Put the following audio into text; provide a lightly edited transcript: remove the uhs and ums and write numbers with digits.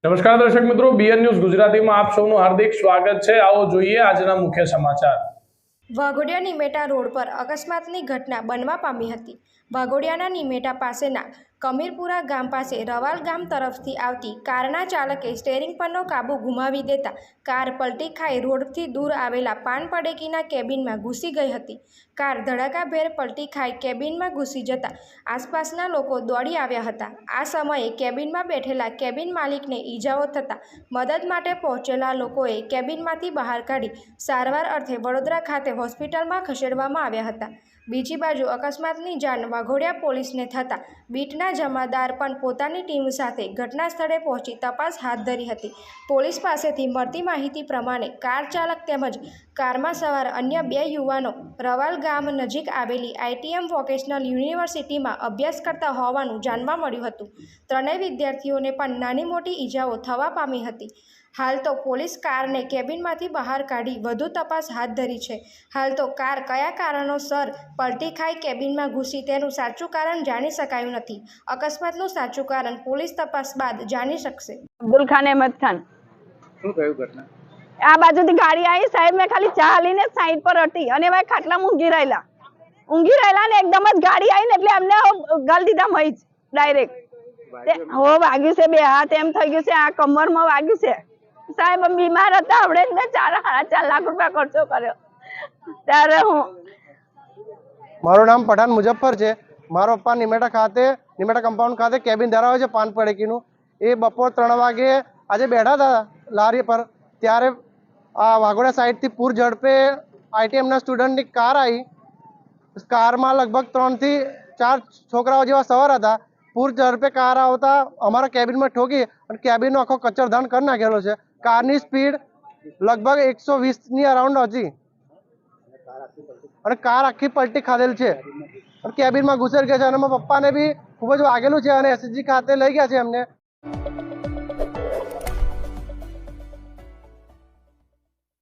નમસ્કાર દર્શક મિત્રો, બીએન ન્યૂઝ ગુજરાતીમાં આપ સૌનું હાર્દિક સ્વાગત છે। આવો જોઈએ આજના મુખ્ય સમાચાર। વાઘોડિયા નિમેટા રોડ પર અકસ્માતની ઘટના બનવા પામી હતી। વાઘોડિયાના નિમેટા પાસેના કમીરપુરા ગામ પાસે રવાલ ગામ તરફથી આવતી કારના ચાલકે સ્ટેરિંગ પરનો કાબુ ગુમાવી દેતા કાર પલટી ખાઈ રોડથી દૂર આવેલા પાન પડેકીના કેબિનમાં ઘૂસી ગઈ હતી। કાર ધડાકાભેર પલટી ખાઈ કેબિનમાં ઘૂસી જતા આસપાસના લોકો દોડી આવ્યા હતા। આ સમયે કેબિનમાં બેઠેલા કેબિન માલિકને ઈજાઓ થતાં મદદ માટે પહોંચેલા લોકોએ કેબિનમાંથી બહાર કાઢી સારવાર અર્થે વડોદરા ખાતે હોસ્પિટલમાં ખસેડવામાં આવ્યા હતા। બીજી બાજુ અકસ્માતની જાણ વાઘોડિયા પોલીસને થતાં બીટના જમાદાર પણ પોતાની ટીમ સાથે ઘટના સ્થળે પહોંચી તપાસ હાથ ધરી હતી। પોલીસ પાસેથી મળતી માહિતી પ્રમાણે કાર ચાલક તેમજ કારમાં સવાર અન્ય 2 યુવાનો રવાલ ગામ નજીક આવેલી ITM વોકેશનલ યુનિવર્સિટીમાં અભ્યાસ કરતા હોવાનું જાણવા મળ્યું હતું। ત્રણેય વિદ્યાર્થીઓને પણ નાની મોટી ઈજાઓ થવા પામી હતી। હાલ તો પોલીસ કારને કેબિનમાંથી બહાર કાઢી વધુ તપાસ હાથ ધરી છે। હાલ તો કાર કયા કારણોસર પલટી ખાઈ કેબિનમાં ઘૂસી તેનું સાચું કારણ જાણી શકાયું નથી। અકસ્માતનું સાચું કારણ પોલીસ તપાસ બાદ જાણી શકશે। અબ્દુલ ખાન અહેમદ ખાન। શું થયું ઘટના? આ બાજુથી ગાડી આવી, સાહેબ મેં ખાલી ચા લઈને સાઈડ પર હતી અને મેં ખાટલામાં ઊંઘી રહેલા ને એકદમ જ ગાડી આવી ને એટલે અમને ગાલ દીધા મહી જ ડાયરેક્ટ હો વાગ્યું છે। 2 હાથ એમ થઈ ગયું છે, આ કમરમાં વાગ્યું છે। સાહેબ બીમાર હતા, આપણે મેં 4.5 લાખ રૂપિયા ખર્ચો કર્યો ત્યારે હું મારું નામ પઠાણ મુજફ્ફર છે। મારો પપ્પા નિમેટા કમ્પાઉન્ડ ખાતે કેબિન ધરાવે છે પાન પડીકીનું। એ બપોર 3 વાગે આજે બેઠા હતા લારી પર, ત્યારે આ વાઘોડિયા સાઈડથી પૂર ઝડપે ITMના સ્ટુડન્ટની કાર આવી। કારમાં લગભગ 3 થી 4 છોકરાઓ જેવા સવાર હતા। પૂર ઝડપે કાર આવતા અમારા કેબિનમાં ઠોકી અને કેબિનનો આખો કચરધાન કરી નાખેલો છે। કારની સ્પીડ લગભગ 120ની અરાઉન્ડ હતી અને કાર આખી પલટી ખાધેલ છે અને કેબિનમાં ઘૂસેલ ગયા છે અને મારા પપ્પાને બી ખૂબ જ વાગેલું છે અને SSG ખાતે લઈ ગયા છે એમને।